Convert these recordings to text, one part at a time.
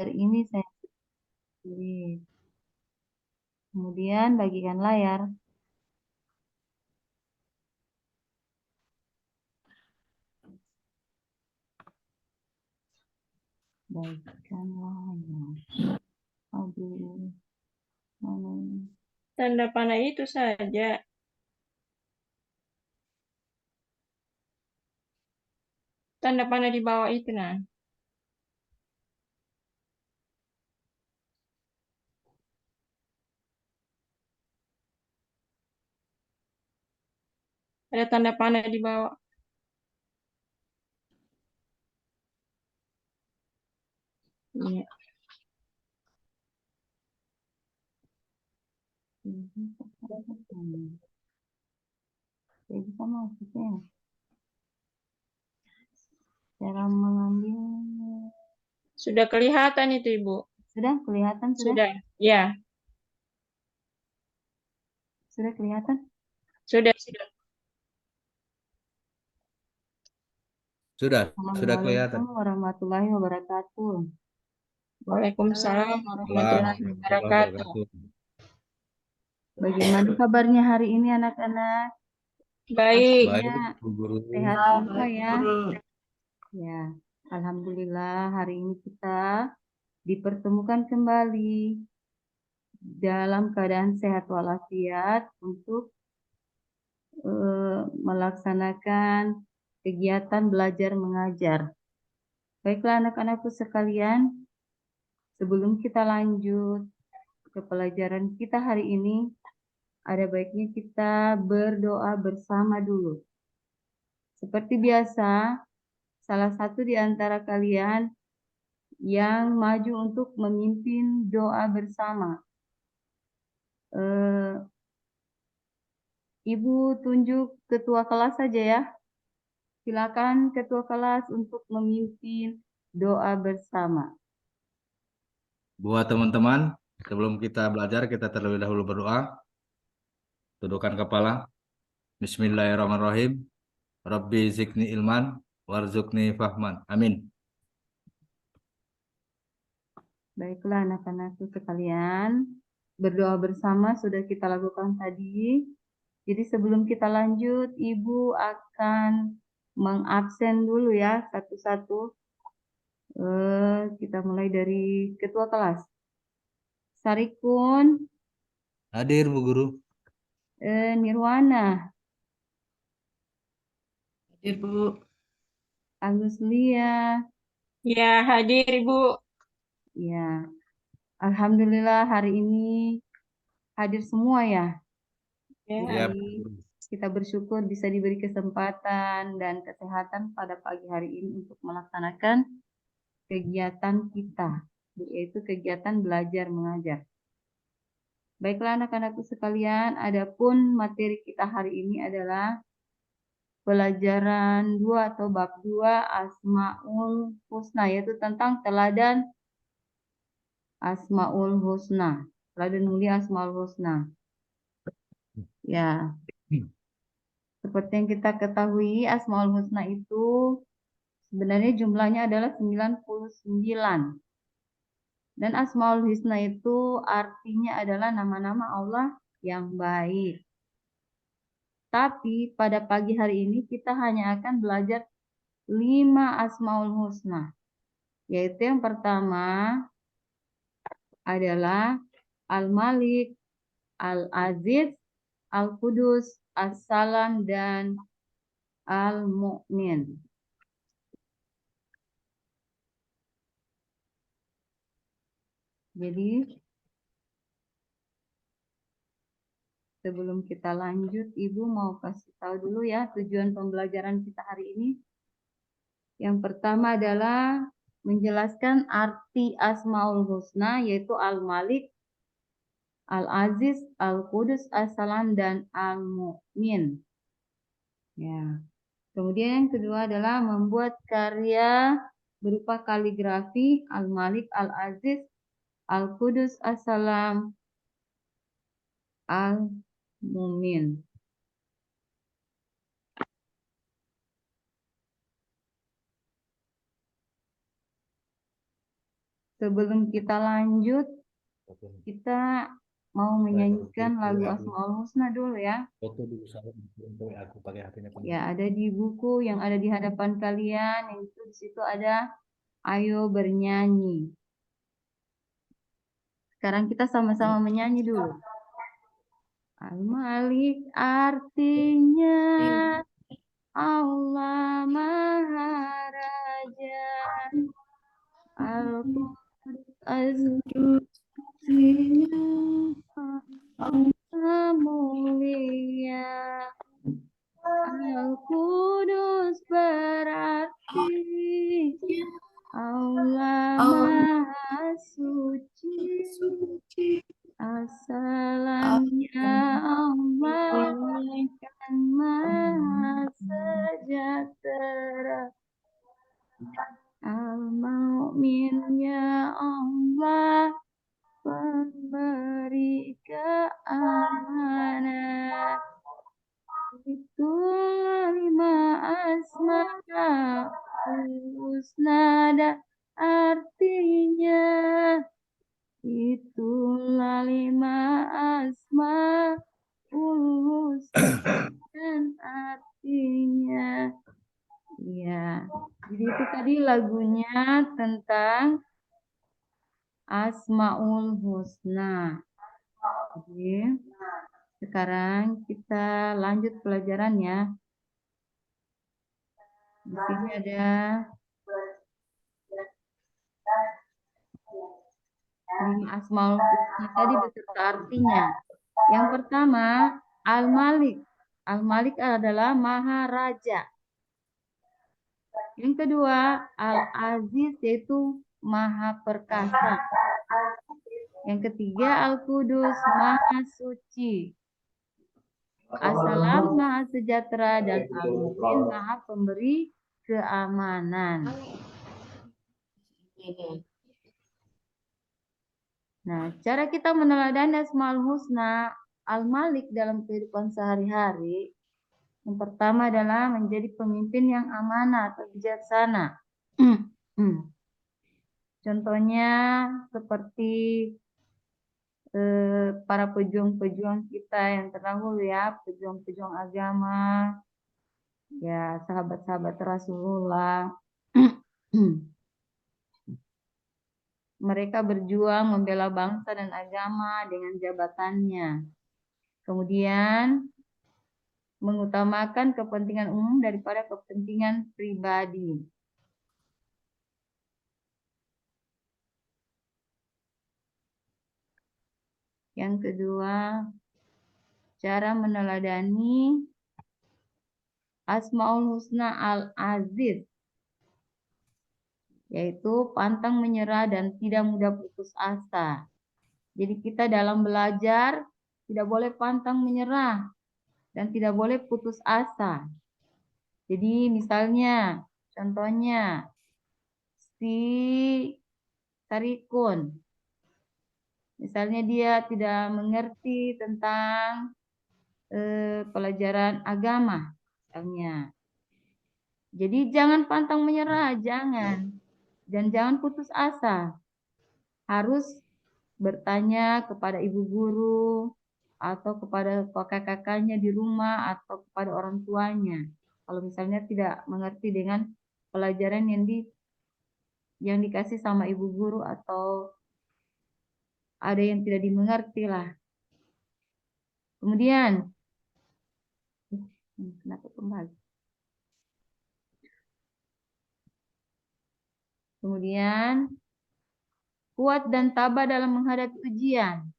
Ini saya pilih. Kemudian bagikan layar. Bagikan layar. Aduh. Mana ini? Tanda panah itu saja. Tanda panah di bawah itu, nah. Ada tanda panah di bawah. Iya. Saya bisa masuknya. Cara mengambil. Sudah kelihatan itu, Ibu. Sudah kelihatan sudah? Sudah. Ya, Sudah kelihatan? sudah, sudah. Sudah Assalamualaikum kelihatan. warahmatullahi wabarakatuh. Waalaikumsalam warahmatullahi Warahmatullahi wabarakatuh. wabarakatuh. Bagaimana kabarnya hari ini anak-anak? Baik. Baik, Pastinya Bu Guru. sehat semua ya. Ya, alhamdulillah hari ini kita dipertemukan kembali dalam keadaan sehat walafiat untuk melaksanakan kegiatan belajar mengajar. Baiklah anak-anakku sekalian, sebelum kita lanjut ke pelajaran kita hari ini, ada baiknya kita berdoa bersama dulu. Seperti biasa, salah satu di antara kalian yang maju untuk memimpin doa bersama. Ibu tunjuk ketua kelas saja ya. Silakan ketua kelas untuk memimpin doa bersama. Buat teman-teman, sebelum kita belajar, kita terlebih dahulu berdoa. Tundukkan kepala. Bismillahirrahmanirrahim. Rabbi zikni ilman, warzuqni fahman. Amin. Baiklah anak-anakku sekalian, berdoa bersama sudah kita lakukan tadi. Jadi sebelum kita lanjut, Ibu akan mengabsen dulu ya satu-satu. Kita mulai dari ketua kelas. Sarikun, Hadir, Bu Guru. Nirwana, Hadir, Bu. Agus Lia, Ya, hadir, Ibu. ya. Alhamdulillah hari ini hadir semua ya. Ya. Ya, Jadi Bu Guru. kita bersyukur bisa diberi kesempatan dan kesehatan pada pagi hari ini untuk melaksanakan kegiatan kita, yaitu kegiatan belajar mengajar. Baiklah anak-anakku sekalian, adapun materi kita hari ini adalah pelajaran 2 atau bab 2 Asmaul Husna, yaitu tentang teladan Asmaul Husna. Teladan mulia Asmaul Husna. Ya, seperti yang kita ketahui Asmaul Husna itu sebenarnya jumlahnya adalah 99. Dan Asmaul Husna itu artinya adalah nama-nama Allah yang baik. Tapi pada pagi hari ini kita hanya akan belajar 5 Asmaul Husna. Yaitu yang pertama adalah Al-Malik, Al-Aziz, Al-Qudus, As-Salam, dan Al-Mu'min. Jadi sebelum kita lanjut, Ibu mau kasih tahu dulu ya tujuan pembelajaran kita hari ini. Yang pertama adalah menjelaskan arti Asmaul Husna, yaitu Al-Malik, Al-Aziz, Al-Qudus, As-Salam, dan Al-Mu'min. Ya. Kemudian yang kedua adalah membuat karya berupa kaligrafi Al-Malik, Al-Aziz, Al-Qudus, As-Salam, Al-Mu'min. sebelum kita lanjut, kita mau menyanyikan lagu Asmaul Husna dulu ya. Foto dulu untuk aku pakai HP-nya. Ya, ada di buku yang ada di hadapan kalian. Itu di situ ada Ayo Bernyanyi. Sekarang kita sama-sama menyanyi dulu. Al-Malik artinya Allah Maha Raja. Al-Qudus Allah mulia. Al-Qudus berarti Allah Maha Suci. Asalnya Allah kan Maha Sejahtera. Al-Mu'min ya Allah, pemberi keamanan. Itulah 5 asma husna artinya. Itulah 5 asma husna dan artinya. Ya, jadi itu tadi lagunya tentang Asmaul Husna. Oke. Sekarang kita lanjut pelajarannya. Di sini ada 5 Asmaul Husna tadi beserta artinya. Yang pertama, Al-Malik. Al-Malik adalah Maharaja. Yang kedua, Al-Aziz yaitu Maha Perkasa. Yang ketiga, Al-Qudus Maha Suci. As-Salam Maha Sejahtera dan Al-Mu'min Maha Pemberi Keamanan. Nah, cara kita meneladani Asmaul Husna Al-Malik dalam kehidupan sehari-hari. Yang pertama adalah menjadi pemimpin yang amanah atau bijaksana. Contohnya seperti para pejuang-pejuang kita yang terdahulu ya, pejuang-pejuang agama, ya sahabat-sahabat Rasulullah. Mereka berjuang membela bangsa dan agama dengan jabatannya. Kemudian mengutamakan kepentingan umum daripada kepentingan pribadi. Yang kedua, cara meneladani Asmaul Husna Al-Aziz, yaitu pantang menyerah dan tidak mudah putus asa. Jadi kita dalam belajar tidak boleh pantang menyerah dan tidak boleh putus asa. Jadi misalnya, contohnya si Tarikun, misalnya dia tidak mengerti tentang pelajaran agama, misalnya. Jadi jangan pantang menyerah, jangan. Dan jangan putus asa. Harus bertanya kepada ibu guru atau kepada kakak-kakaknya di rumah atau kepada orang tuanya. Kalau misalnya tidak mengerti dengan pelajaran yang dikasih sama ibu guru atau ada yang tidak dimengerti lah. Kemudian, kenapa kembali? Kemudian, kuat dan tabah dalam menghadapi ujian.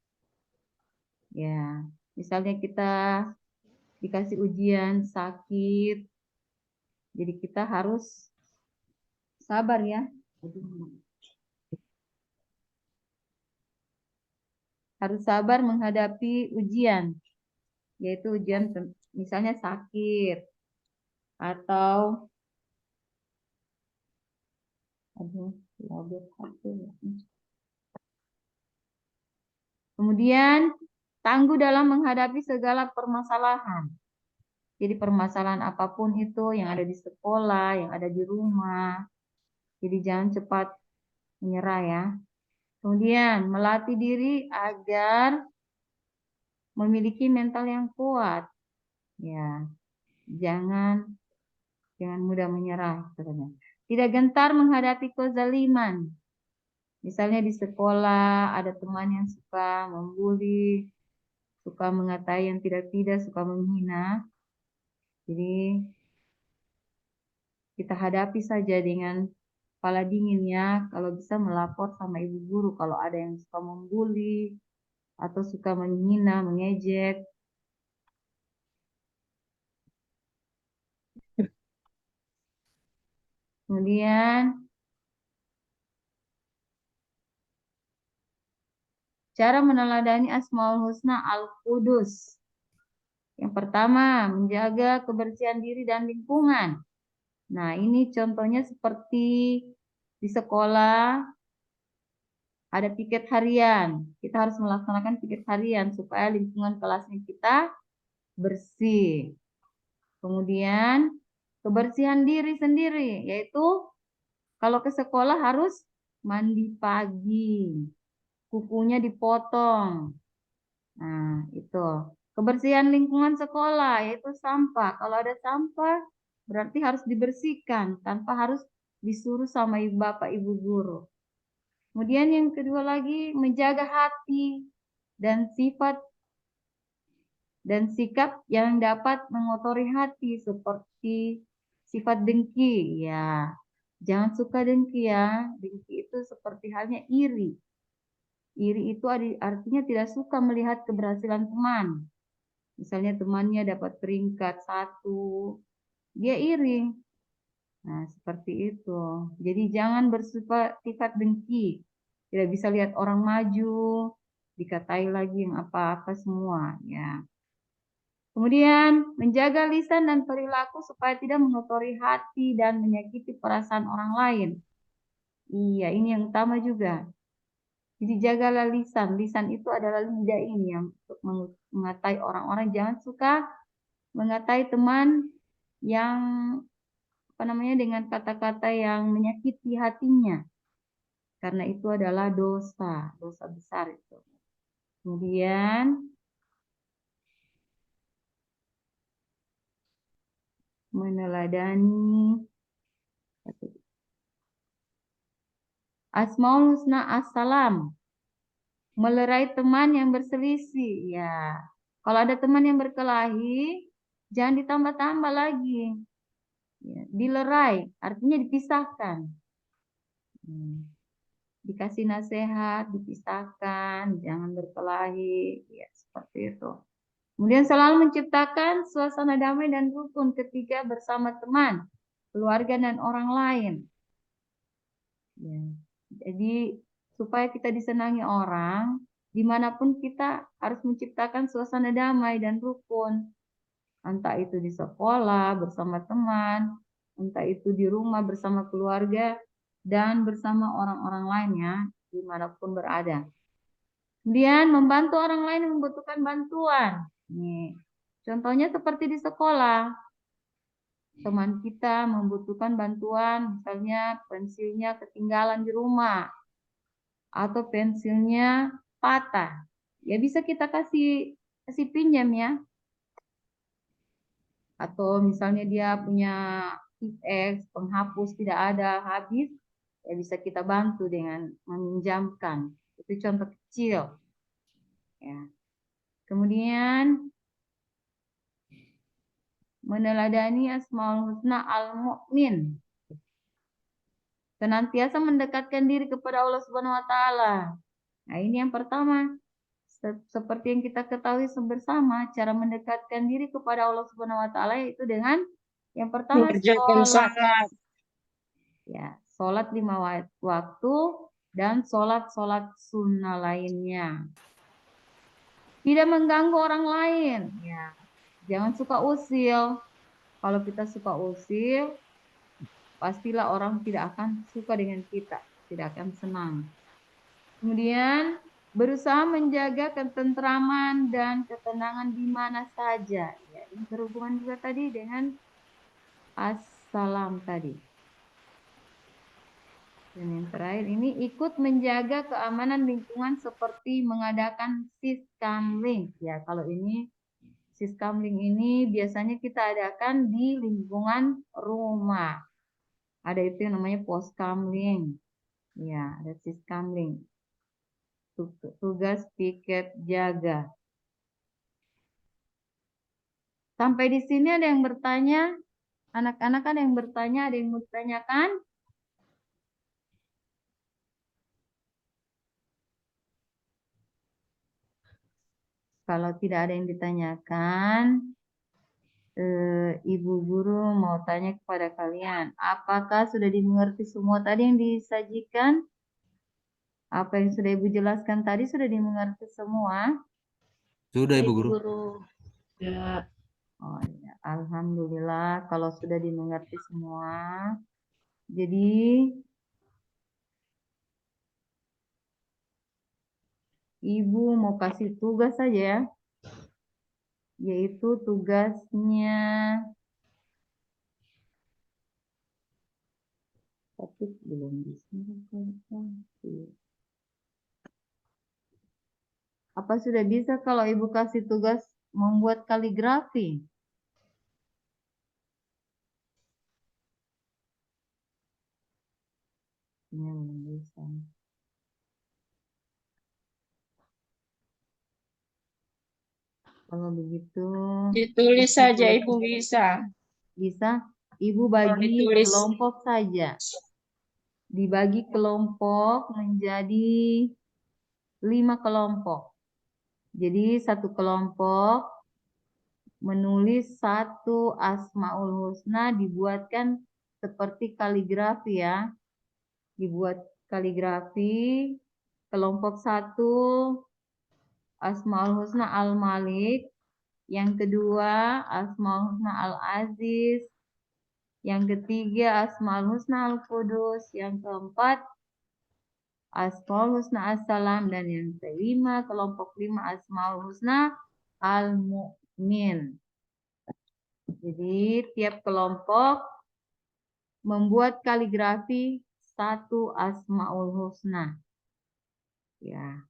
Ya, misalnya kita dikasih ujian sakit, jadi kita harus sabar ya. Harus sabar menghadapi ujian, yaitu ujian misalnya sakit atau kemudian tangguh dalam menghadapi segala permasalahan. Jadi permasalahan apapun itu yang ada di sekolah, yang ada di rumah. Jadi jangan cepat menyerah ya. Kemudian melatih diri agar memiliki mental yang kuat. Ya, jangan mudah menyerah katanya. Tidak gentar menghadapi kezaliman. Misalnya di sekolah ada teman yang suka membuli, suka mengatai yang tidak-tidak, suka menghina. Jadi kita hadapi saja dengan kepala dingin ya. Kalau bisa melapor sama ibu guru kalau ada yang suka membuli atau suka menghina, mengejek. Kemudian cara meneladani Asmaul Husna Al-Qudus. Yang pertama, menjaga kebersihan diri dan lingkungan. Nah, ini contohnya seperti di sekolah ada piket harian. Kita harus melaksanakan piket harian supaya lingkungan kelasnya kita bersih. Kemudian, kebersihan diri sendiri, yaitu kalau ke sekolah harus mandi pagi, kukunya dipotong. Nah, itu. Kebersihan lingkungan sekolah, yaitu sampah. Kalau ada sampah, berarti harus dibersihkan tanpa harus disuruh sama ibu bapak ibu guru. Kemudian yang kedua lagi, menjaga hati dan sifat dan sikap yang dapat mengotori hati seperti sifat dengki. Ya, jangan suka dengki ya. Dengki itu seperti halnya iri. Iri itu artinya tidak suka melihat keberhasilan teman. Misalnya temannya dapat peringkat 1, dia iri. Nah, seperti itu. Jadi jangan bersifat dengki. Tidak bisa lihat orang maju, dikatai lagi yang apa-apa semua. Ya. Kemudian menjaga lisan dan perilaku supaya tidak mengotori hati dan menyakiti perasaan orang lain. Iya, ini yang utama juga. Jadi jagalah lisan. Lisan itu adalah lidah ini yang untuk mengatai orang-orang. Jangan suka mengatai teman yang dengan kata-kata yang menyakiti hatinya. Karena itu adalah dosa, dosa besar itu. Kemudian meneladani Asmaul Husna Assalam. Melerai teman yang berselisih. Ya, kalau ada teman yang berkelahi, jangan ditambah-tambah lagi. Ya, dilerai, artinya dipisahkan. Dikasih nasihat, dipisahkan, jangan berkelahi. Ya, seperti itu. Kemudian selalu menciptakan suasana damai dan rukun ketika bersama teman, keluarga, dan orang lain. Ya. Jadi supaya kita disenangi orang, dimanapun kita harus menciptakan suasana damai dan rukun. Entah itu di sekolah bersama teman, entah itu di rumah bersama keluarga, dan bersama orang-orang lainnya dimanapun berada. Kemudian membantu orang lain yang membutuhkan bantuan. Nih, contohnya seperti di sekolah. Teman kita membutuhkan bantuan, misalnya pensilnya ketinggalan di rumah atau pensilnya patah. Ya bisa kita kasih pinjam ya. Atau misalnya dia punya X, penghapus tidak ada, habis, ya bisa kita bantu dengan meminjamkan. Itu contoh kecil. Ya. Kemudian meneladani Asmaul Husna Al-Mu'min. Senantiasa mendekatkan diri kepada Allah Subhanahu wa taala. Nah, ini yang pertama. Seperti yang kita ketahui bersama, cara mendekatkan diri kepada Allah Subhanahu wa taala yaitu dengan yang pertama Mengerjakan sholat. salat. Ya, sholat 5 waktu dan sholat sunnah lainnya. Tidak mengganggu orang lain. Ya, jangan suka usil. Kalau kita suka usil, pastilah orang tidak akan suka dengan kita, tidak akan senang. Kemudian berusaha menjaga ketentraman dan ketenangan di mana saja. Ya, ini berhubungan juga tadi dengan assalam tadi. Dan yang terakhir ini ikut menjaga keamanan lingkungan seperti mengadakan siskamling. Ya, kalau ini siskamling ini biasanya kita adakan di lingkungan rumah. Ada itu yang namanya poskamling. Ya, ada siskamling. Tugas piket jaga. Sampai di sini ada yang bertanya? Anak-anak ada yang bertanya, ada yang mau ditanyakan? Kalau tidak ada yang ditanyakan, Ibu Guru mau tanya kepada kalian, apakah sudah dimengerti semua tadi yang disajikan? Apa yang sudah Ibu jelaskan tadi sudah dimengerti semua? Sudah Ibu Guru. Ya. Oh ya, Alhamdulillah kalau sudah dimengerti semua. Jadi Ibu mau kasih tugas saja ya, yaitu tugasnya tapi belum bisa. Apa sudah bisa kalau Ibu kasih tugas membuat kaligrafi? Ya, belum bisa. Kalau begitu, Ditulis saja Ibu bisa. bisa Ibu Kalau bagi ditulis. kelompok saja. Dibagi kelompok menjadi 5 kelompok. Jadi satu kelompok menulis satu Asmaul Husna dibuatkan seperti kaligrafi ya. Dibuat kaligrafi. Kelompok 1 Asmaul Husna Al-Malik. Yang kedua Asmaul Husna Al-Aziz. Yang ketiga Asmaul Husna Al-Qudus. Yang keempat Asmaul Husna As-Salam. Dan yang kelima kelompok 5 Asmaul Husna Al-Mu'min. Jadi tiap kelompok membuat kaligrafi satu Asmaul Husna. Ya.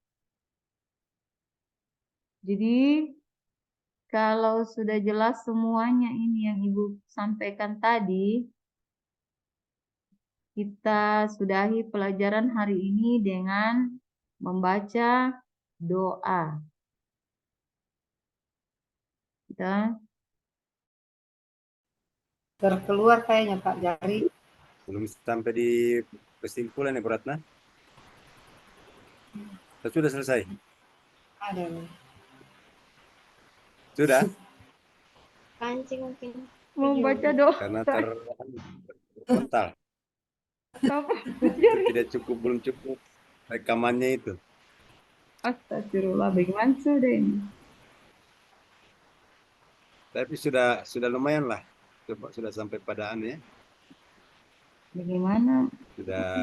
Jadi kalau sudah jelas semuanya ini yang Ibu sampaikan tadi, kita sudahi pelajaran hari ini dengan membaca doa. Kita Terkeluar kayaknya Pak Jari. Belum sampai di kesimpulan ya Bu Ratna? Sudah selesai? Ada. Sudah? Kancing mungkin. membaca doa. Karena terpental. Apa? Tidak cukup, belum cukup rekamannya itu. Astagfirullah, bagaimana sudah ini? Tapi sudah lumayan lah. Sudah sampai pada ya. Bagaimana? Sudah